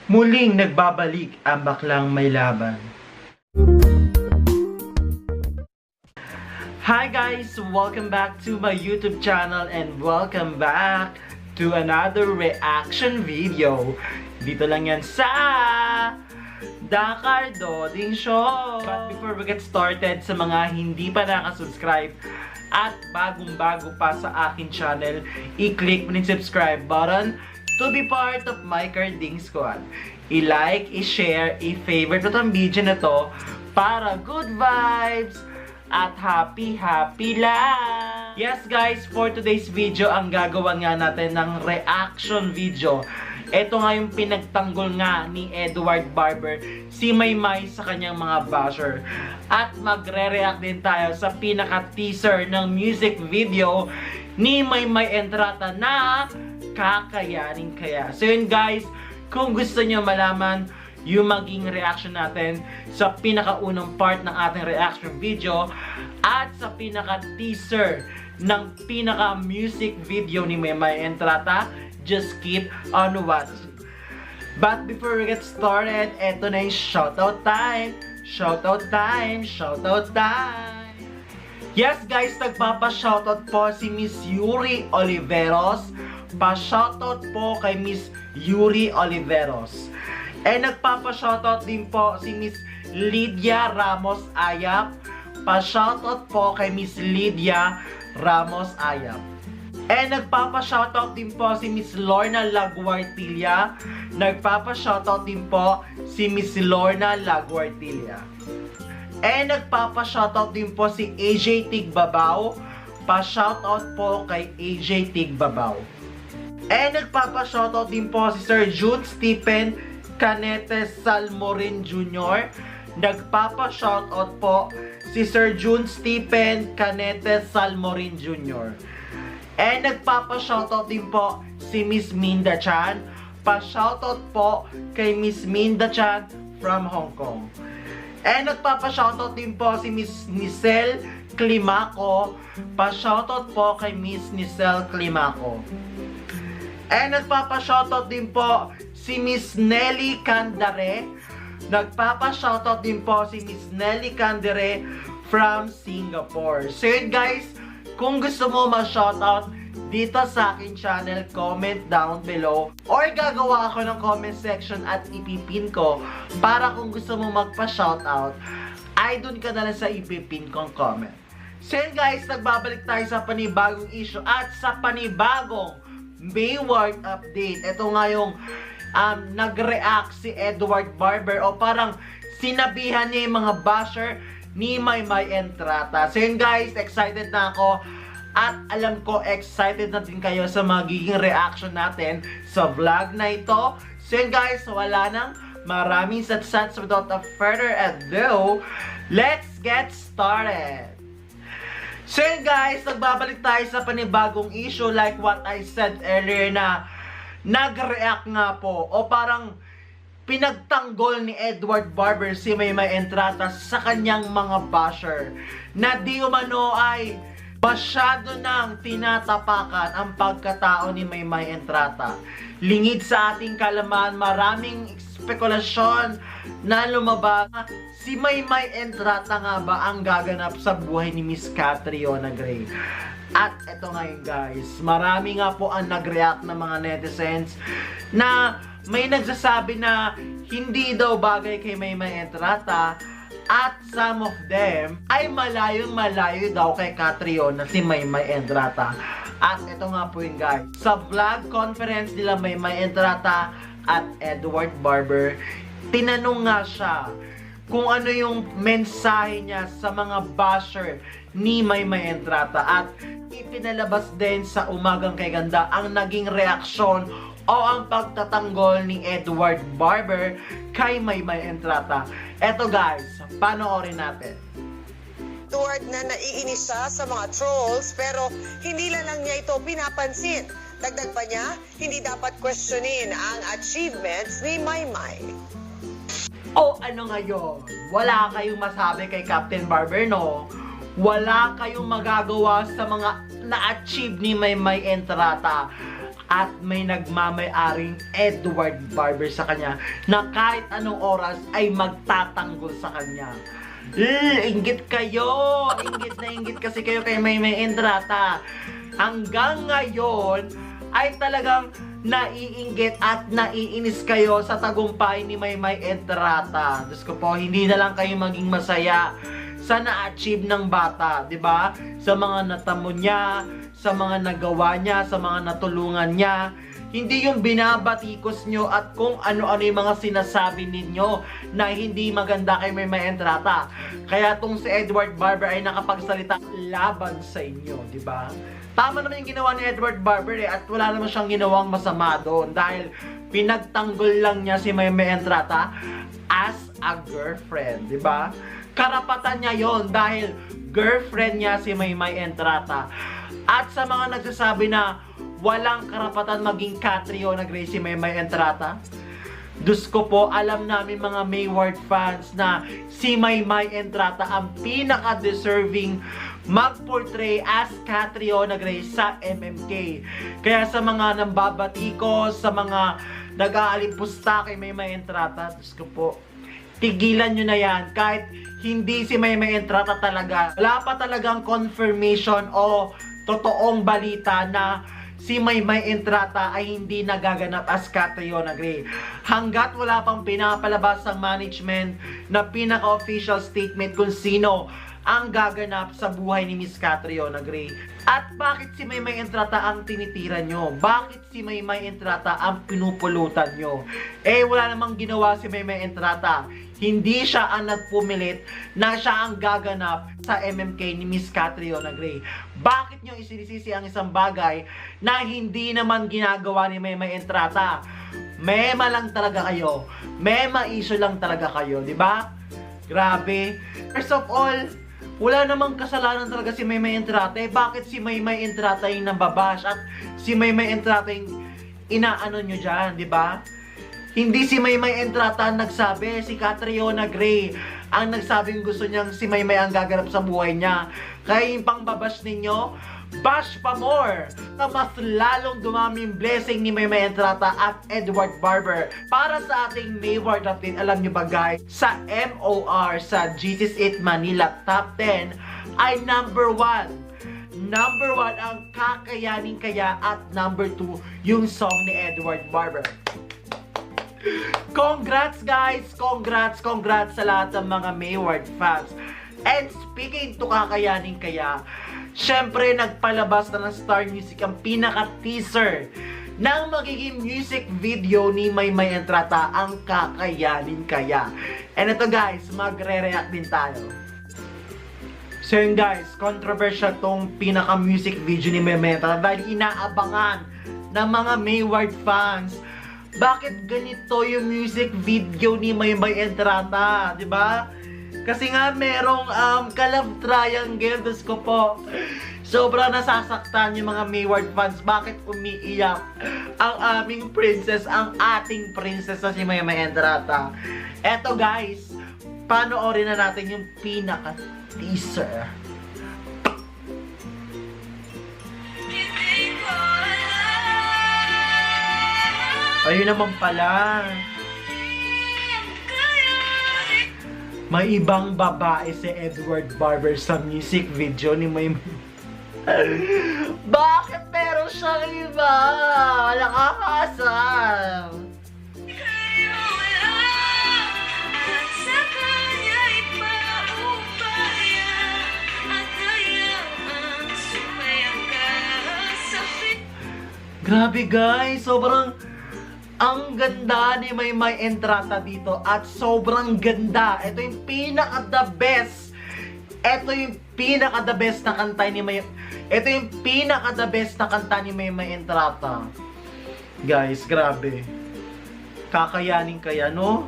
Muling nagbabalik ang baklang may laban. Hi guys! Welcome back to my YouTube channel and welcome back to another reaction video. Dito lang yan sa Dakar Doding Show! But before we get started, sa mga hindi pa nakasubscribe at bagong-bago pa sa akin channel, i-click mo yung subscribe button to be part of my Carding Squad. I-like, i-share, i-favorite mo itong video na to para good vibes at happy lang! Yes guys, for today's video, ang gagawa nga natin ng reaction video. Ito nga yung pinagtanggol nga ni Edward Barber, si Maymay sa kanyang mga basher. At magre-react din tayo sa pinaka-teaser ng music video ni Maymay Entrata na Kakayanin Kaya. So yun guys, kung gusto nyo malaman yung maging reaction natin sa pinakaunang part ng ating reaction video at sa pinaka-teaser ng pinaka-music video ni Maymay Entrata, just keep on watching. But before we get started, eto na yung shoutout time! Shoutout time! Shoutout time! Yes guys, nagpapa-shoutout po si Miss Yuri Oliveros. Pa-shoutout po kay Miss Yuri Oliveros. And nagpapa-shoutout din po si Miss Lydia Ramos Ayap. Pa-shoutout po kay Miss Lydia Ramos Ayap. And nagpapa-shoutout din po si Miss Lorna Laguartilla. Nagpapa-shoutout din po si Miss Lorna Laguartilla. And nagpapa-shoutout din po si AJ Tigbabaw. Pa-shoutout po kay AJ Tigbabaw. And nagpapa-shoutout din po si Sir June Stephen Canetes Salmorin Jr. Nagpapa-shoutout po si Sir June Stephen Canetes Salmorin Jr. And nagpapa-shoutout din po si Miss Minda Chan. Pa-shoutout po kay Miss Minda Chan from Hong Kong. And nagpapa-shoutout din po si Miss Nicel Climaco. Pa-shoutout po kay Miss Nicel Climaco. And nagpapa-shoutout din po si Miss Nelly Candare. Nagpapa-shoutout din po si Miss Nelly Candare from Singapore. So yun guys, kung gusto mo ma-shoutout dito sa akin channel, comment down below. Or gagawa ako ng comment section at ipipin ko para kung gusto mo magpa-shoutout, ay dun ka na lang sa ipipin kong comment. So yun guys, nagbabalik tayo sa panibagong issue at sa panibagong Mayward update. Ito nga yung nag-react si Edward Barber o parang sinabihan niya yung mga basher ni Maymay Entrata. So yun guys, excited na ako at alam ko excited na din kayo sa magiging reaction natin sa vlog na ito. So yun guys, wala nang maraming satsats. Without a further ado, let's get started! So yun guys, nagbabalik tayo sa panibagong issue like what I said earlier na nag-react nga po o parang pinagtanggol ni Edward Barber si Maymay Entrata sa kanyang mga basher na di umano ay masyado nang tinatapakan ang pagkatao ni Maymay Entrata. Lingid sa ating kalaman, maraming spekulasyon na lumabas. Si Maymay Entrata nga ba ang gaganap sa buhay ni Miss Catriona Gray? At eto nga yun guys, marami nga po ang nag-react ng mga netizens na may nagsasabi na hindi daw bagay kay Maymay Entrata at some of them ay malayong-malayo daw kay Catriona si Maymay Entrata. At eto nga po yun guys, sa vlog conference nila Maymay Entrata at Edward Barber, tinanong nga siya kung ano yung mensahe niya sa mga basher ni Maymay Entrata at ipinalabas din sa Umagang Kay Ganda ang naging reaksyon o ang pagtatanggol ni Edward Barber kay Maymay Entrata. Eto guys, panoorin natin. Edward na naiinis siya sa mga trolls pero hindi lang niya ito pinapansin. Dagdag pa niya, hindi dapat questionin ang achievements ni Maymay. O ano ngayon? Wala kayong masabi kay Captain Barber, no? Wala kayong magagawa sa mga na-achieve ni Maymay Entrata. at may nagmamay-aring Edward Barber sa kanya na kahit anong oras ay magtatanggol sa kanya. Inggit kayo! Inggit na inggit kasi kayo kay Maymay Entrata. Hanggang ngayon ay talagang naiinggit at naiinis kayo sa tagumpay ni Maymay Entrata. Diyos ko po, hindi na lang kayo maging masaya sa na-achieve ng bata, 'di ba? Sa mga natamo niya, sa mga nagawa niya, sa mga natulungan niya. Hindi yung binabatikos nyo at kung ano-ano yung mga sinasabi ninyo na hindi maganda kay Maymay Entrata. Kaya tong si Edward Barber ay nakapagsalita laban sa inyo, di ba? Tama naman yung ginawa ni Edward Barber at wala naman siyang ginawang masama doon dahil pinagtanggol lang niya si Maymay Entrata as a girlfriend, di ba? Karapatan niya yon dahil girlfriend niya si Maymay Entrata. At sa mga nagsasabi na walang karapatan maging Catriona Gray si Maymay Entrata, Diyos ko po, alam namin mga Mayward fans na si Maymay Entrata ang pinaka-deserving mag-portray as Catriona Gray sa MMK. Kaya sa mga nambabatikos, sa mga nag-aalipusta kay Maymay Entrata, Diyos ko po, tigilan nyo na yan. Kahit hindi si Maymay Entrata talaga, wala pa talagang confirmation o totoong balita na si Maymay Entrata ay hindi nagaganap as Catriona Gray. Hanggat wala pang pinapalabas ang management na pinaka-official statement kung sino ang gaganap sa buhay ni Miss Catriona Gray. At bakit si Maymay Entrata ang tinitira nyo? Bakit si Maymay Entrata ang pinupulutan nyo? Eh, wala namang ginawa si Maymay Entrata. Hindi siya ang nagpumilit na siya ang gaganap sa MMK ni Miss Catriona Gray. Bakit nyo isinisisi ang isang bagay na hindi naman ginagawa ni Maymay Entrata? Mema lang talaga kayo. Mema issue lang talaga kayo, di ba? Grabe. First of all, wala namang kasalanan talaga si Maymay Entrata. Eh, bakit si Maymay Entrata yung nababash at si Maymay Entrata yung inaano nyo dyan, di ba? Hindi si Maymay Entrata ang nagsabi, si Catriona Gray ang nagsabing gusto niyang si Maymay ang gaganap sa buhay niya. Kaya yung pangbabash ninyo, bash pa more na mas lalong dumami yung blessing ni Maymay Entrata at Edward Barber. Para sa ating Mayward natin, alam nyo ba guys, sa MOR, sa Jesus 8 Manila Top 10 ay number 1. Number 1 ang Kakayanin Kaya at number 2 yung song ni Edward Barber. Congrats guys! Congrats sa lahat ng mga Mayward fans. And speaking to Kakayanin Kaya, syempre nagpalabas na ng Star Music ang pinaka-teaser ng magiging music video ni Maymay Entrata, ang Kakayanin Kaya. And ito guys, magre-react din tayo. So yun guys, controversial tong pinaka-music video ni Maymay Entrata dahil inaabangan ng mga Mayward fans. Bakit ganito yung music video ni Maymay Entrata, di ba? Kasi nga merong ka-love triangle, Diyos ko po. Sobrang nasasaktan yung mga Mayward fans. Bakit umiiyak ang aming princess, ang ating princess na si Maymay Entrata? Eto guys, panoorin na natin yung pinaka-teaser. Ayun naman pala. May ibang babae si Edward Barber sa music video ni Maymay. Bakit meron siyang iba? Nakakasam. Grabe guys, sobrang ang ganda ni Maymay Entrata dito at sobrang ganda. Ito yung pinaka-the best. Ito yung pinaka-the best na kanta ni Maymay. Ito yung pinaka-the best na kanta ni Maymay Entrata. Guys, grabe. Kakayanin Kaya, no?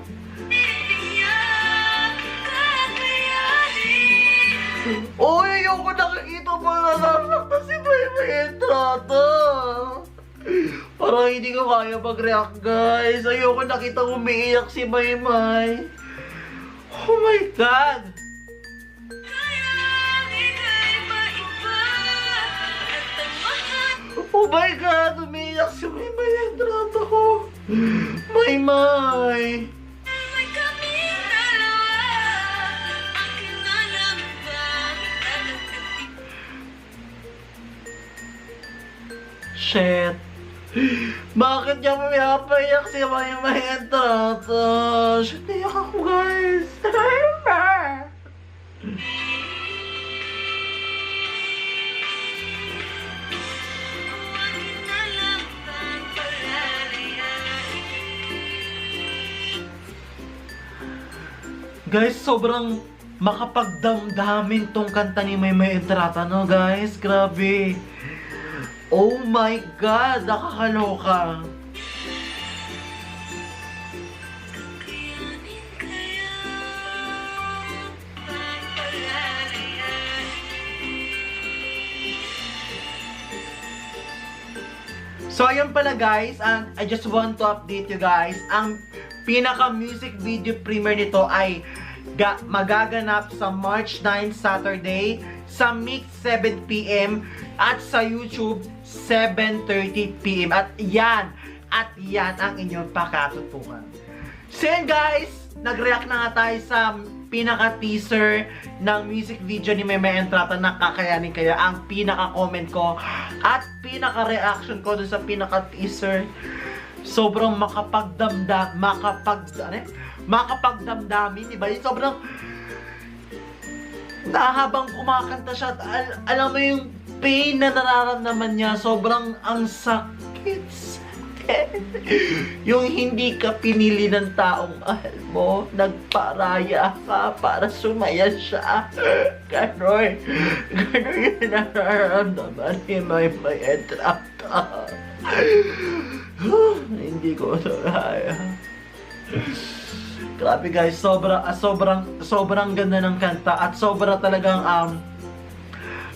Uy, ayoko nakikita pa na si Maymay Entrata. Parang hindi ko kaya mag-react guys. Ayoko nakita umiiyak si Maymay. Oh my God! Oh my God! Umiiyak umiiyak si Maymay Entrata ko. Maymay. Shit. Bakit niya pinapayak si Maymay Entrata? Shit, naiyak ako guys. Guys, sobrang makapagdamdamin tong kanta ni Maymay Entrata, no guys? Grabe. Oh my God, nakakaloka. So, ayun pala guys, I just want to update you guys. Ang pinaka-music video premiere nito ay magaganap sa March 9, Saturday, sa Mix 7 p.m. at sa YouTube 7:30 p.m. At yan ang inyong pakatutukan. So yun guys, nag-react na nga tayo sa pinaka-teaser ng music video ni Maymay Entrata na Kakayanin Kaya. Ang pinaka-comment ko at pinaka-reaction ko dun sa pinaka-teaser, sobrang makapagdamdamin, diba? Sobrang habang kumakanta siya, alam mo yung pain na nararamdaman niya, sobrang ang sakit. Yung hindi ka pinili ng taong mahal mo, nagparaya ka para sumaya siya. Ganon yung nararamdaman ni Maymay Entrata. Hindi ko ito kaya. Grabe guys, sobrang ganda ng kanta at sobra talagang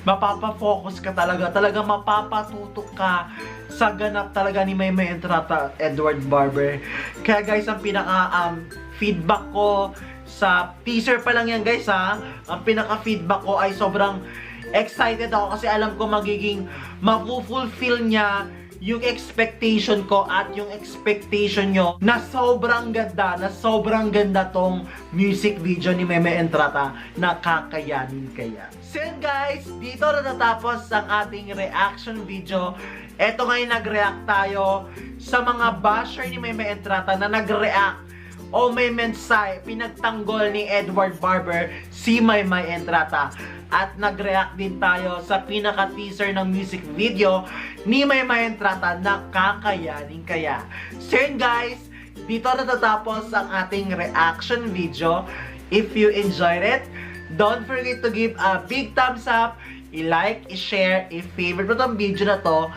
mapapa-focus ka talaga mapapatutok ka sa ganap talaga ni Maymay Entrata, Edward Barber. Kaya guys, ang pinaka feedback ko sa teaser pa lang yan guys ha, ang pinaka feedback ko ay sobrang excited ako kasi alam ko magiging mapufulfill niya yung expectation ko at yung expectation nyo na sobrang ganda tong music video ni Maymay Entrata na Kakayanin Kaya. So guys, dito na natapos ang ating reaction video. Eto ngayon, nag-react tayo sa mga basher ni Maymay Entrata na nag-react o may mensahe, pinagtanggol ni Edward Barber si Maymay Entrata. At nag-react din tayo sa pinaka-teaser ng music video ni Maymay Entrata na Kakayanin Kaya. So yun guys, dito natatapos ang ating reaction video. If you enjoyed it, don't forget to give a big thumbs up, i-like, i-share, i-favorite mo tong video na to,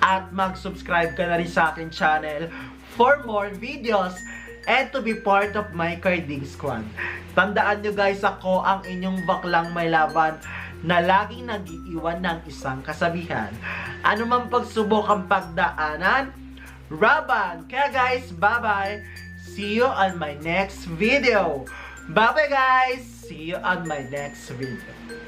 at mag-subscribe ka na rin sa akin channel for more videos and to be part of my Carding Squad. Tandaan nyo guys, ako ang inyong baklang may laban na laging nag-iiwan ng isang kasabihan. Ano mang pagsubok ang pagdaanan, laban! Kaya guys, bye-bye! See you on my next video! Bye-bye guys! See you on my next video.